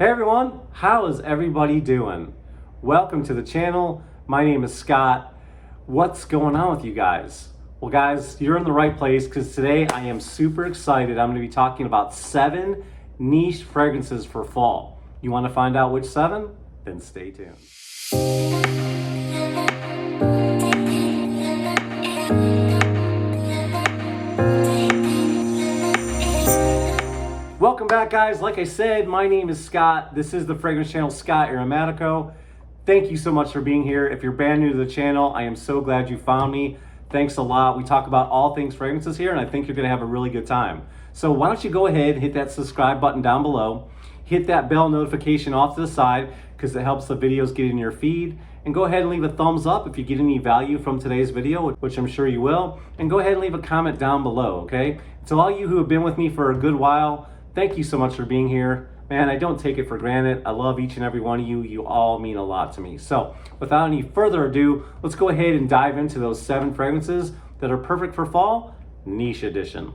Hey everyone, how is everybody doing? Welcome to the channel. My name is Scott. What's going on with you guys? Well guys, you're in the right place because today I am super excited. I'm going to be talking about 7 niche fragrances for fall. You want to find out which 7? Then stay tuned. Welcome back guys. Like I said, my name is Scott. This is the fragrance channel Scott Aromatico. Thank you so much for being here. If you're brand new to the channel, I am so glad you found me. Thanks a lot. We talk about all things fragrances here and I think you're gonna have a really good time. So why don't you go ahead and hit that subscribe button down below. Hit that bell notification off to the side because it helps the videos get in your feed. And go ahead and leave a thumbs up if you get any value from today's video, which I'm sure you will. And go ahead and leave a comment down below, okay? To all you who have been with me for a good while, thank you so much for being here. Man, I don't take it for granted. I love each and every one of you. You all mean a lot to me. So without any further ado, let's go ahead and dive into those 7 fragrances that are perfect for fall, niche edition.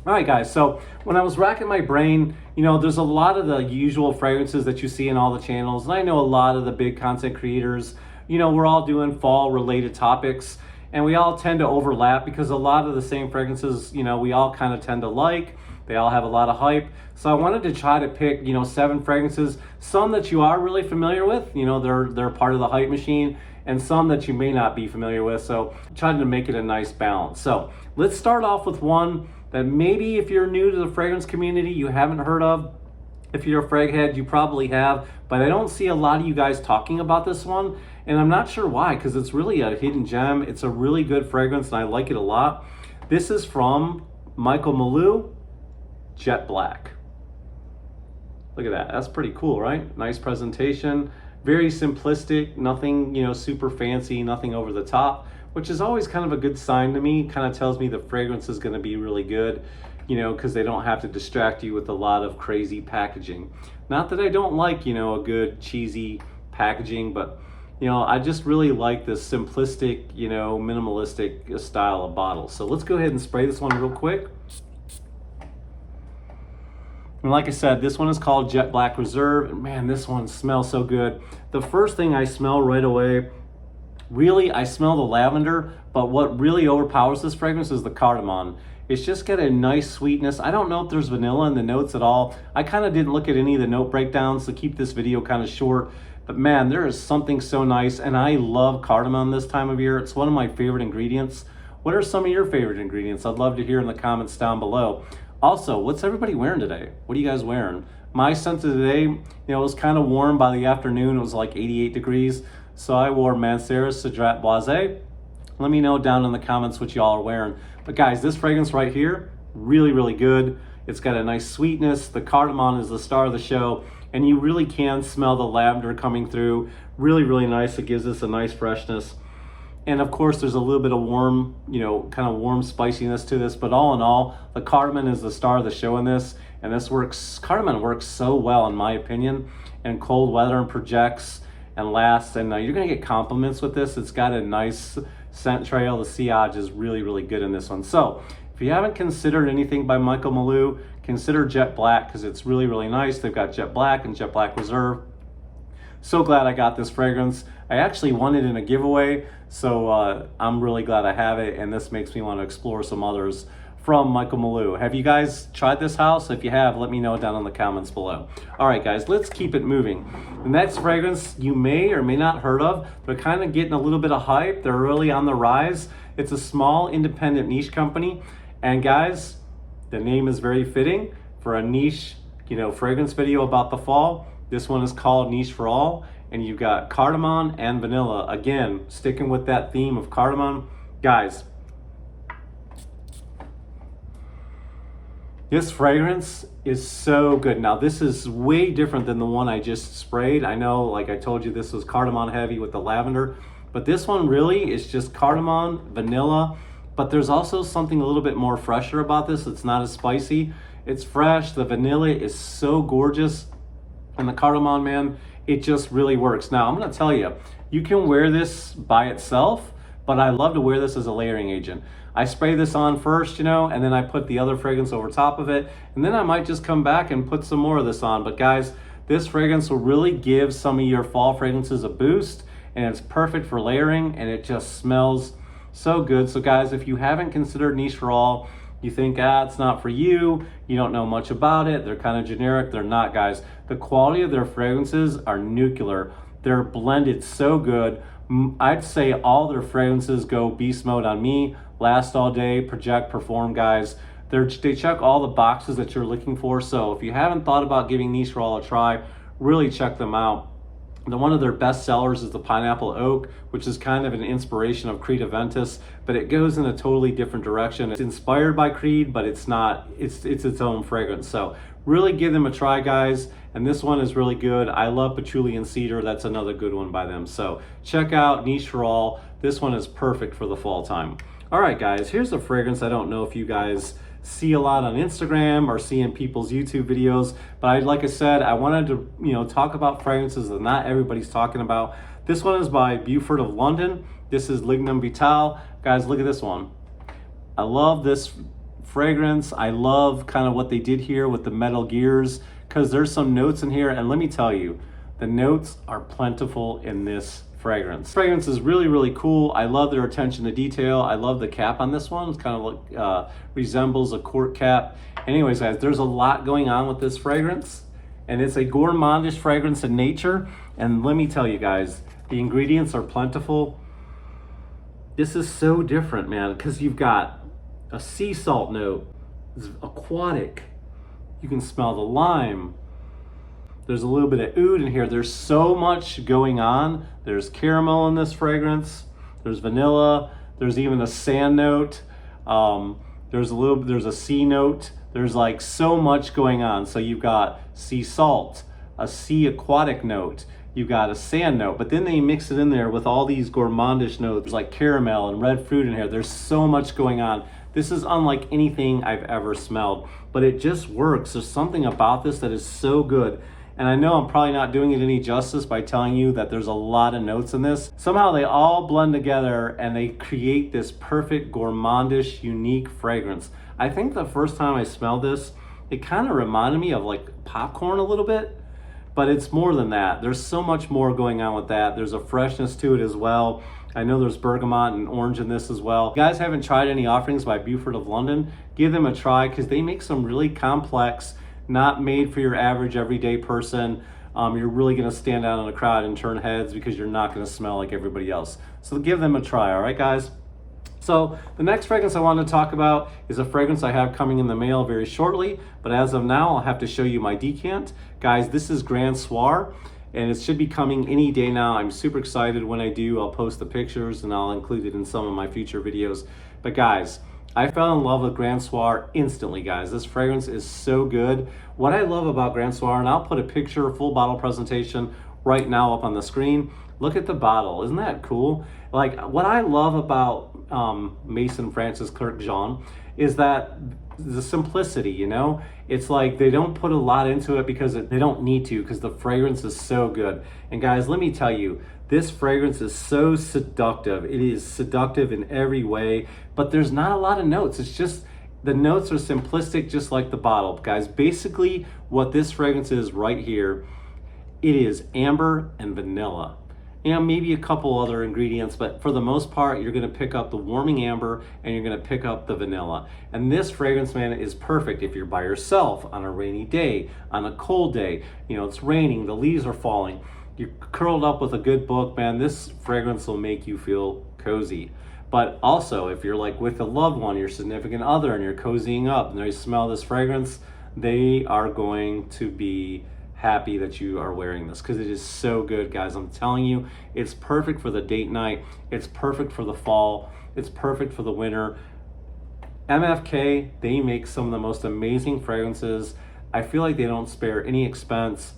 All right, guys, so when I was racking my brain, you know, there's a lot of the usual fragrances that you see in all the channels. And I know a lot of the big content creators, you know, we're all doing fall related topics and we all tend to overlap because a lot of the same fragrances, you know, we all kind of tend to like. They all have a lot of hype. So I wanted to try to pick, you know, 7 fragrances, some that you are really familiar with, you know, they're part of the hype machine, and some that you may not be familiar with. So trying to make it a nice balance. So let's start off with one that maybe if you're new to the fragrance community, you haven't heard of. If you're a frag head, you probably have, but I don't see a lot of you guys talking about this one. And I'm not sure why, because it's really a hidden gem. It's a really good fragrance and I like it a lot. This is from Michael Malou. Jet Black. Look at that. That's pretty cool, right? Nice presentation. Very simplistic. Nothing, you know, super fancy. Nothing over the top, which is always kind of a good sign to me. Kind of tells me the fragrance is going to be really good, you know, because they don't have to distract you with a lot of crazy packaging. Not that I don't like, you know, a good cheesy packaging, but you know, I just really like this simplistic, you know, minimalistic style of bottle. So let's go ahead and spray this one real quick. And like I said, this one is called Jet Black Reserve. And man, this one smells so good. The first thing I smell right away, really, I smell the lavender, but what really overpowers this fragrance is the cardamom. It's just got a nice sweetness. I don't know if there's vanilla in the notes at all. I kind of didn't look at any of the note breakdowns to keep this video kind of short. But man, there is something so nice. And I love cardamom this time of year. It's one of my favorite ingredients. What are some of your favorite ingredients? I'd love to hear in the comments down below. Also, what's everybody wearing today? What are you guys wearing? My scent of today, you know, it was kind of warm by the afternoon. It was like 88 degrees. So I wore Mancera Cedrat Boisé. Let me know down in the comments what y'all are wearing. But guys, this fragrance right here, really, really good. It's got a nice sweetness. The cardamom is the star of the show. And you really can smell the lavender coming through. Really, really nice. It gives us a nice freshness. And of course, there's a little bit of warm, you know, kind of warm spiciness to this. But all in all, the cardamom is the star of the show in this. And this works, cardamom works so well, in my opinion, in cold weather and projects and lasts. And you're going to get compliments with this. It's got a nice scent trail. The sillage is really, really good in this one. So if you haven't considered anything by Michael Malou, consider Jet Black because it's really, really nice. They've got Jet Black and Jet Black Reserve. So glad I got this fragrance. I actually won it in a giveaway, so I'm really glad I have it, and this makes me want to explore some others from Michael Malou. Have you guys tried this house? If you have, let me know down in the comments below. All right, guys, let's keep it moving. The next fragrance you may or may not heard of. They're kind of getting a little bit of hype. They're really on the rise. It's a small independent niche company, and guys, the name is very fitting for a niche, you know, fragrance video about the fall. This one is called Niche for All, and you've got cardamom and vanilla. Again, sticking with that theme of cardamom. Guys, this fragrance is so good. Now, this is way different than the one I just sprayed. I know, like I told you, this was cardamom heavy with the lavender, but this one really is just cardamom, vanilla, but there's also something a little bit more fresher about this. It's not as spicy. It's fresh. The vanilla is so gorgeous. And the cardamom, man, it just really works. Now, I'm gonna tell you, you can wear this by itself, but I love to wear this as a layering agent. I spray this on first, you know, and then I put the other fragrance over top of it, and then I might just come back and put some more of this on. But guys, This fragrance will really give some of your fall fragrances a boost, and it's perfect for layering, and it just smells so good. So guys, if you haven't considered Niche for All, you think, it's not for you, you don't know much about it, they're kind of generic. They're not, guys. The quality of their fragrances are nuclear. They're blended so good. I'd say all their fragrances go beast mode on me, last all day, project, perform, guys. They check all the boxes that you're looking for. So if you haven't thought about giving Niche for All a try, really check them out. One of their best sellers is the Pineapple Oak, which is kind of an inspiration of Creed Aventus, but it goes in a totally different direction. It's inspired by Creed, but it's not, it's its own fragrance. So really give them a try, guys. And this one is really good. I love Patchouli and Cedar. That's another good one by them. So check out Niche for All. This one is perfect for the fall time. All right, guys, here's a fragrance. I don't know if you guys see a lot on Instagram or see in people's YouTube videos, but like I said, I wanted to talk about fragrances that not everybody's talking about. This one is by Beaufort of London. This is Lignum Vital. Guys, look at this one. I love this fragrance. I love kind of what they did here with the metal gears, because there's some notes in here, and let me tell you, the notes are plentiful in this fragrance. This fragrance is really, really cool. I love their attention to detail. I love the cap on this one. It's kind of like resembles a cork cap. Anyways, guys, there's a lot going on with this fragrance, and it's a gourmandish fragrance in nature. And let me tell you guys, the ingredients are plentiful. This is so different, man, because you've got a sea salt note. It's aquatic. You can smell the lime. There's a little bit of oud in here. There's so much going on. There's caramel in this fragrance. There's vanilla. There's even a sand note. There's a sea note. There's like so much going on. So you've got sea salt, a sea aquatic note. You've got a sand note, but then they mix it in there with all these gourmandish notes like caramel and red fruit in here. There's so much going on. This is unlike anything I've ever smelled, but it just works. There's something about this that is so good. And I know I'm probably not doing it any justice by telling you that there's a lot of notes in this. Somehow they all blend together and they create this perfect gourmandish, unique fragrance. I think the first time I smelled this, it kind of reminded me of like popcorn a little bit, but it's more than that. There's so much more going on with that. There's a freshness to it as well. I know there's bergamot and orange in this as well. If you guys haven't tried any offerings by Beaufort of London, give them a try, because they make some really complex, not made for your average everyday person. You're really gonna stand out in a crowd and turn heads because you're not gonna smell like everybody else. So give them a try, all right, guys? So the next fragrance I want to talk about is a fragrance I have coming in the mail very shortly, but as of now, I'll have to show you my decant. Guys, this is Grand Soir, and it should be coming any day now. I'm super excited. When I do, I'll post the pictures and I'll include it in some of my future videos. But guys, I fell in love with Grand Soir instantly, guys. This fragrance is so good. What I love about Grand Soir, and I'll put a picture, full bottle presentation right now up on the screen. Look at the bottle, isn't that cool? Like, what I love about Maison Francis Kurkdjian Jean is that the simplicity, you know? It's like they don't put a lot into it because they don't need to, because the fragrance is so good. And guys, let me tell you, this fragrance is so seductive. It is seductive in every way, but there's not a lot of notes. It's just, the notes are simplistic, just like the bottle. Guys, basically what this fragrance is right here, it is amber and vanilla. Maybe a couple other ingredients, but for the most part, you're gonna pick up the warming amber and you're gonna pick up the vanilla. And this fragrance, man, is perfect if you're by yourself on a rainy day, on a cold day, it's raining, the leaves are falling. You're curled up with a good book, man, this fragrance will make you feel cozy. But also, if you're like with a loved one, your significant other, and you're cozying up and they smell this fragrance, they are going to be happy that you are wearing this, because it is so good, guys. I'm telling you, it's perfect for the date night. It's perfect for the fall. It's perfect for the winter. MFK, they make some of the most amazing fragrances. I feel like they don't spare any expense.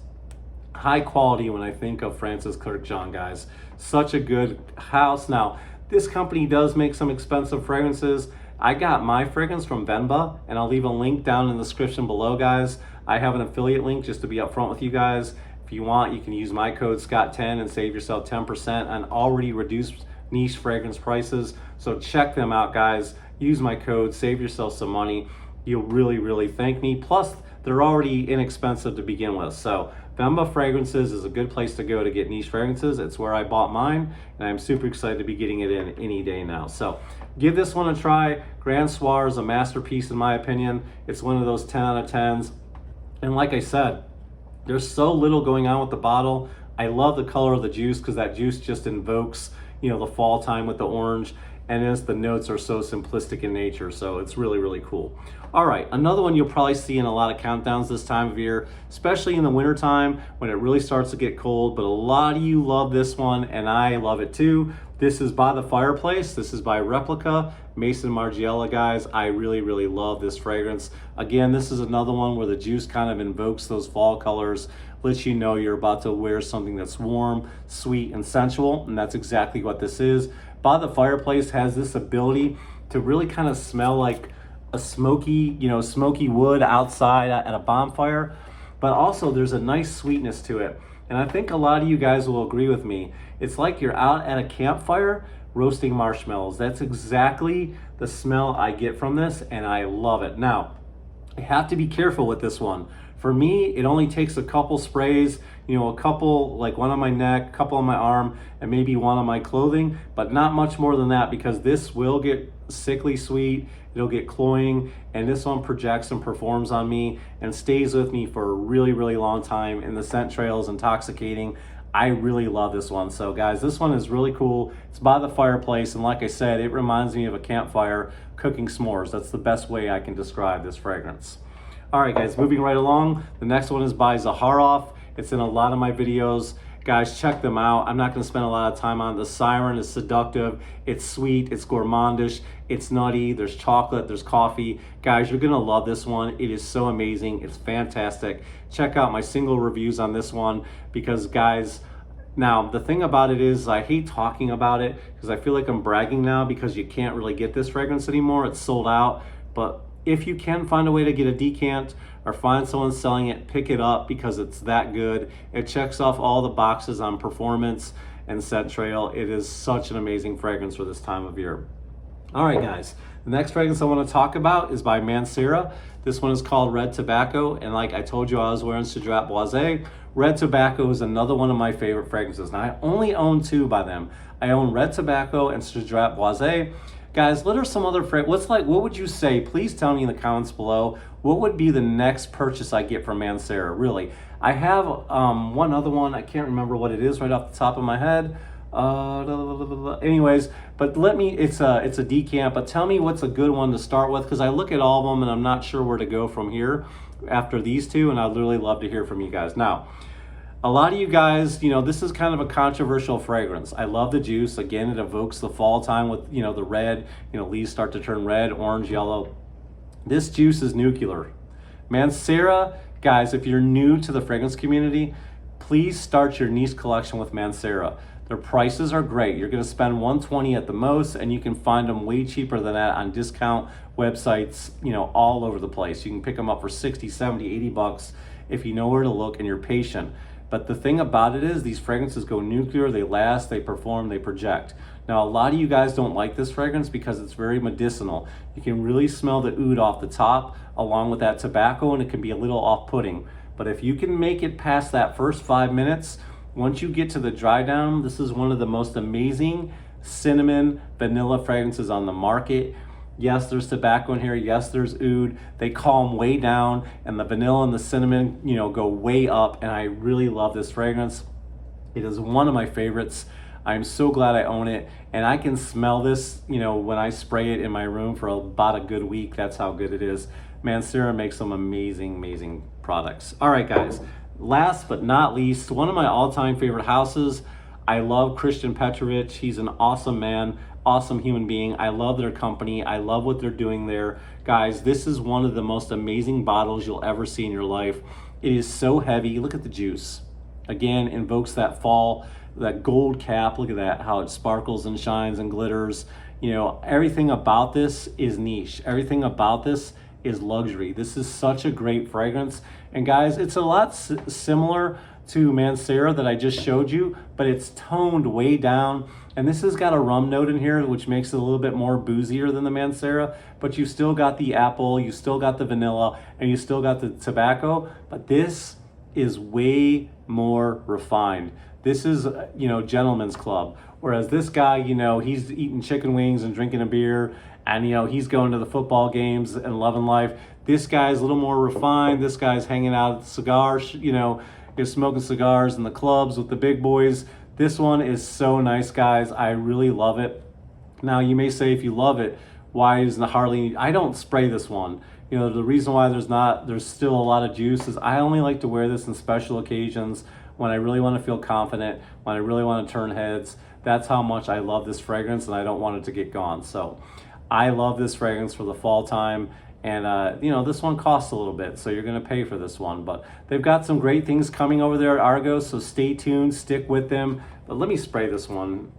High quality when I think of Francis Kurkdjian, guys. Such a good house. Now, this company does make some expensive fragrances. I got my fragrance from Venba, and I'll leave a link down in the description below, guys. I have an affiliate link just to be upfront with you guys. If you want, you can use my code Scott10 and save yourself 10% on already reduced niche fragrance prices. So check them out, guys. Use my code, save yourself some money. You'll really, really thank me. Plus, they're already inexpensive to begin with. So Femba Fragrances is a good place to go to get niche fragrances. It's where I bought mine, and I'm super excited to be getting it in any day now. So give this one a try. Grand Soir is a masterpiece in my opinion. It's one of those 10 out of 10s. And like I said, there's so little going on with the bottle. I love the color of the juice because that juice just invokes, you know, the fall time with the orange. And as the notes are so simplistic in nature, so it's really, really cool. All right, another one you'll probably see in a lot of countdowns this time of year, especially in the wintertime when it really starts to get cold, but a lot of you love this one, and I love it too. This is by the Fireplace. This is by Replica, Mason Margiela, guys. I really, really love this fragrance. Again, this is another one where the juice kind of invokes those fall colors, lets you know you're about to wear something that's warm, sweet, and sensual, and that's exactly what this is. By the Fireplace has this ability to really kind of smell like a smoky, you know, smoky wood outside at a bonfire, but also there's a nice sweetness to it. And I think a lot of you guys will agree with me. It's like you're out at a campfire roasting marshmallows. That's exactly the smell I get from this, and I love it. Now, I have to be careful with this one. For me, it only takes a couple sprays, you know, a couple, like one on my neck, a couple on my arm, and maybe one on my clothing, but not much more than that, because this will get sickly sweet, it'll get cloying, and this one projects and performs on me and stays with me for a really, really long time, and the scent trail is intoxicating. I really love this one. So guys, this one is really cool. It's by the Fireplace, and like I said, it reminds me of a campfire cooking s'mores. That's the best way I can describe this fragrance. All right, guys, moving right along. The next one is by Zaharoff. It's in a lot of my videos. Guys, check them out. I'm not gonna spend a lot of time on it. The Siren is seductive. It's sweet, it's gourmandish, it's nutty, there's chocolate, there's coffee. Guys, you're gonna love this one. It is so amazing, it's fantastic. Check out my single reviews on this one because guys, now the thing about it is I hate talking about it because I feel like I'm bragging now because you can't really get this fragrance anymore. It's sold out, but if you can find a way to get a decant or find someone selling it, pick it up because it's that good. It checks off all the boxes on performance and scent trail. It is such an amazing fragrance for this time of year. All right, guys, the next fragrance I want to talk about is by Mancera. This one is called Red Tobacco, and like I told you, I was wearing Cedrat Boisé. Red Tobacco is another one of my favorite fragrances. Now, I only own two by them. I own Red Tobacco and Cedrat Boisé. Guys, what are some other fragrances? What would you say? Please tell me in the comments below. What would be the next purchase I get from Mancera? Really, I have one other one. I can't remember what it is right off the top of my head. Anyways, but it's a decant. But tell me what's a good one to start with because I look at all of them and I'm not sure where to go from here after these two. And I'd really love to hear from you guys. Now, a lot of you guys, you know, this is kind of a controversial fragrance. I love the juice. Again, it evokes the fall time with, you know, the red, you know, leaves start to turn red, orange, yellow. This juice is nuclear. Mancera, guys, if you're new to the fragrance community, please start your niche collection with Mancera. Their prices are great. You're gonna spend $120 at the most, and you can find them way cheaper than that on discount websites, you know, all over the place. You can pick them up for 60, 70, 80 bucks if you know where to look and you're patient. But the thing about it is these fragrances go nuclear, they last, they perform, they project. Now, a lot of you guys don't like this fragrance because it's very medicinal. You can really smell the oud off the top along with that tobacco, and it can be a little off-putting. But if you can make it past that first 5 minutes, once you get to the dry down, this is one of the most amazing cinnamon vanilla fragrances on the market. Yes, there's tobacco in here. Yes, there's oud. They calm way down, and the vanilla and the cinnamon, you know, go way up. And I really love this fragrance. It is one of my favorites. I'm so glad I own it, and I can smell this, you know, when I spray it in my room for about a good week. That's how good it is. Mancera makes some amazing, amazing products. All right, guys. Last but not least, one of my all-time favorite houses. I love Christian Petrovich. He's an awesome man, awesome human being. I love their company. I love what they're doing there. Guys, this is one of the most amazing bottles you'll ever see in your life. It is so heavy. Look at the juice. Again, invokes that fall, that gold cap. Look at that, how it sparkles and shines and glitters. You know, everything about this is niche. Everything about this is luxury. This is such a great fragrance. And guys, it's a lot similar to Mancera that I just showed you, but it's toned way down. And this has got a rum note in here, which makes it a little bit more boozier than the Mancera, but you still got the apple, you still got the vanilla, and you still got the tobacco. But this is way more refined. This is, you know, gentleman's club. Whereas this guy, you know, he's eating chicken wings and drinking a beer, and, you know, he's going to the football games and loving life. This guy's a little more refined. This guy's hanging out at the cigar, you know, is smoking cigars in the clubs with the big boys. This one is so nice, guys. I really love it. Now, you may say, if you love it, why isn't the hardly, I don't spray this one. You know, the reason why there's still a lot of juice is I only like to wear this in special occasions, when I really want to feel confident, when I really want to turn heads. That's how much I love this fragrance, and I don't want it to get gone. So I love this fragrance for the fall time. And, you know, this one costs a little bit, so you're going to pay for this one. But they've got some great things coming over there at Argos, so stay tuned, stick with them. But let me spray this one.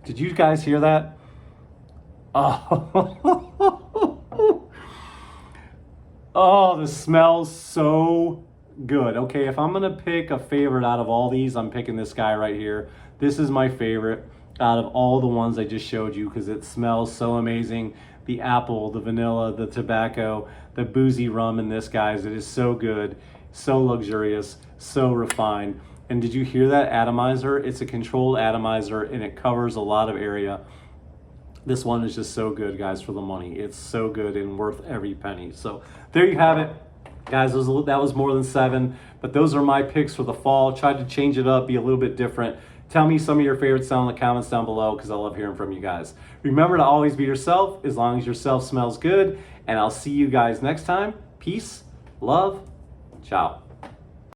Did you guys hear that? Oh, oh, this smells so good. Okay, if I'm gonna pick a favorite out of all these, I'm picking this guy right here. This is my favorite out of all the ones I just showed you because it smells so amazing. The apple, the vanilla, the tobacco, the boozy rum in this, guys, it is so good, so luxurious, so refined. And did you hear that atomizer? It's a controlled atomizer, and it covers a lot of area. This one is just so good, guys, for the money. It's so good and worth every penny. So there you have it. Guys, that was more than 7, but those are my picks for the fall. Tried to change it up, be a little bit different. Tell me some of your favorites down in the comments down below, because I love hearing from you guys. Remember to always be yourself, as long as yourself smells good, and I'll see you guys next time. Peace, love, ciao.